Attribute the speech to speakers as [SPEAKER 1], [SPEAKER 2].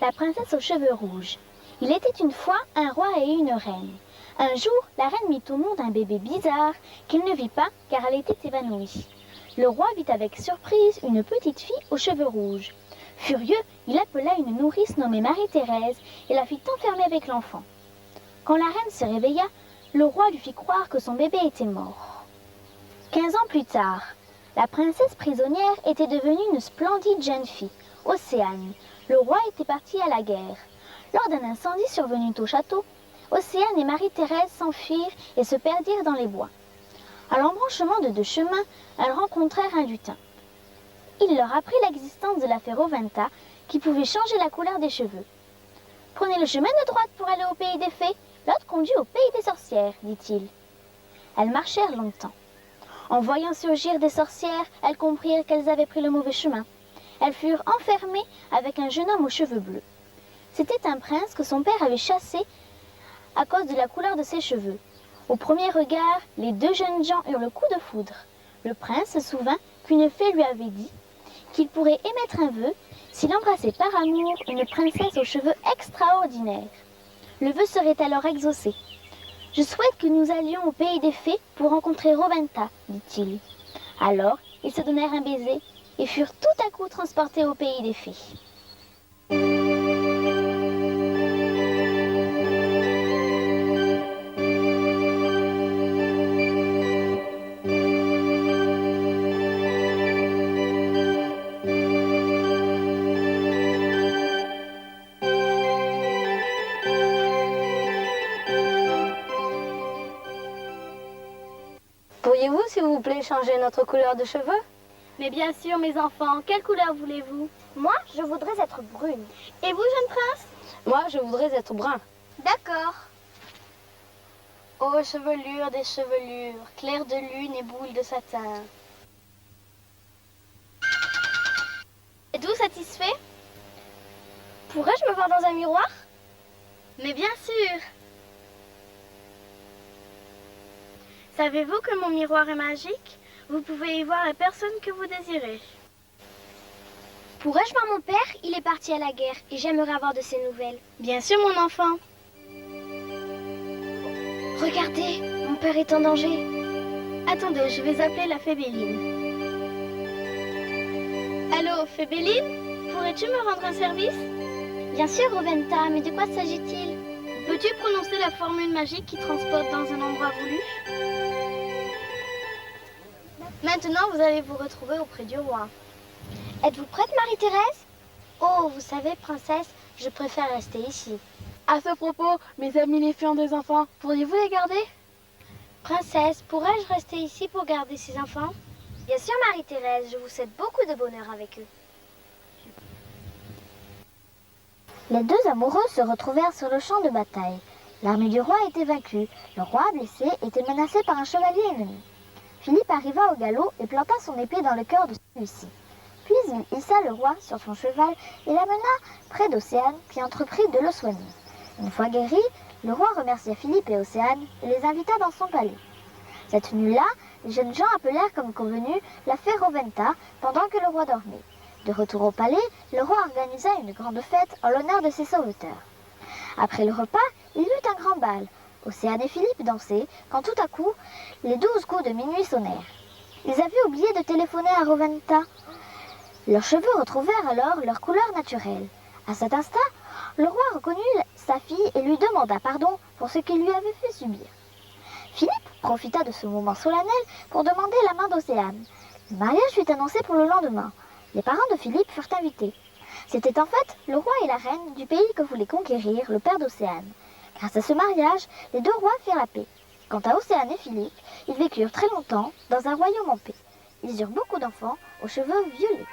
[SPEAKER 1] la princesse aux cheveux rouges. Il était une fois un roi et une reine. Un jour, la reine mit au monde un bébé bizarre qu'il ne vit pas car elle était évanouie. Le roi vit avec surprise une petite fille aux cheveux rouges. Furieux, il appela une nourrice nommée Marie-Thérèse et la fit enfermer avec l'enfant. Quand la reine se réveilla, le roi lui fit croire que son bébé était mort. 15 ans plus tard, la princesse prisonnière était devenue une splendide jeune fille, Océane. Le roi était parti à la guerre. Lors d'un incendie survenu au château, Océane et Marie-Thérèse s'enfuirent et se perdirent dans les bois. À l'embranchement de deux chemins, elles rencontrèrent un lutin. Il leur apprit l'existence de la fée Rowenta qui pouvait changer la couleur des cheveux. « Prenez le chemin de droite pour aller au pays des fées, l'autre conduit au pays des sorcières, dit-il. » Elles marchèrent longtemps. En voyant surgir des sorcières, elles comprirent qu'elles avaient pris le mauvais chemin. Elles furent enfermées avec un jeune homme aux cheveux bleus. C'était un prince que son père avait chassé à cause de la couleur de ses cheveux. Au premier regard, les deux jeunes gens eurent le coup de foudre. Le prince se souvint qu'une fée lui avait dit qu'il pourrait émettre un vœu s'il embrassait par amour une princesse aux cheveux extraordinaires. Le vœu serait alors exaucé. « Je souhaite que nous allions au pays des fées pour rencontrer Rowenta, dit-il. » Alors, ils se donnèrent un baiser et furent tout à coup transportés au pays des fées.
[SPEAKER 2] Pourriez-vous, s'il vous plaît, changer notre couleur de cheveux?
[SPEAKER 1] Mais bien sûr, mes enfants, quelle couleur voulez-vous?
[SPEAKER 3] Moi, je voudrais être brune.
[SPEAKER 1] Et vous, jeune prince?
[SPEAKER 2] Moi, je voudrais être brun.
[SPEAKER 3] D'accord.
[SPEAKER 1] Ô chevelure des chevelures, clair de lune et boule de satin. Êtes-vous satisfait?
[SPEAKER 3] Pourrais-je me voir dans un miroir?
[SPEAKER 1] Mais bien sûr. Savez-vous que mon miroir est magique? Vous pouvez y voir la personne que vous désirez.
[SPEAKER 3] Pourrais-je voir mon père? Il est parti à la guerre et j'aimerais avoir de ses nouvelles.
[SPEAKER 1] Bien sûr, mon enfant.
[SPEAKER 3] Regardez, mon père est en danger.
[SPEAKER 1] Attendez, je vais appeler la fée Béline. Allô, fée Béline? Pourrais-tu me rendre un service?
[SPEAKER 3] Bien sûr, Rowenta, mais de quoi s'agit-il?
[SPEAKER 1] Peux-tu prononcer la formule magique qui transporte dans un endroit voulu? Maintenant, vous allez vous retrouver auprès du roi.
[SPEAKER 3] Êtes-vous prête, Marie-Thérèse? Oh, vous savez, princesse, je préfère rester ici.
[SPEAKER 2] À ce propos, mes amis les filles ont des enfants. Pourriez-vous les garder?
[SPEAKER 3] Princesse, pourrais-je rester ici pour garder ces enfants? Bien sûr, Marie-Thérèse, je vous souhaite beaucoup de bonheur avec eux.
[SPEAKER 1] Les deux amoureux se retrouvèrent sur le champ de bataille. L'armée du roi était vaincue. Le roi, blessé, était menacé par un chevalier ennemi. Philippe arriva au galop et planta son épée dans le cœur de celui-ci. Puis il hissa le roi sur son cheval et l'amena près d'Océane, qui entreprit de le soigner. Une fois guéri, le roi remercia Philippe et Océane et les invita dans son palais. Cette nuit-là, les jeunes gens appelèrent comme convenu la fée Rowenta pendant que le roi dormait. De retour au palais, le roi organisa une grande fête en l'honneur de ses sauveteurs. Après le repas, il eut un grand bal. Océane et Philippe dansaient quand tout à coup, les 12 coups de minuit sonnèrent. Ils avaient oublié de téléphoner à Rowenta. Leurs cheveux retrouvèrent alors leur couleur naturelle. À cet instant, le roi reconnut sa fille et lui demanda pardon pour ce qu'il lui avait fait subir. Philippe profita de ce moment solennel pour demander la main d'Océane. Le mariage fut annoncé pour le lendemain. Les parents de Philippe furent invités. C'était en fait le roi et la reine du pays que voulait conquérir le père d'Océane. Grâce à ce mariage, les deux rois firent la paix. Quant à Océane et Philippe, ils vécurent très longtemps dans un royaume en paix. Ils eurent beaucoup d'enfants aux cheveux violets.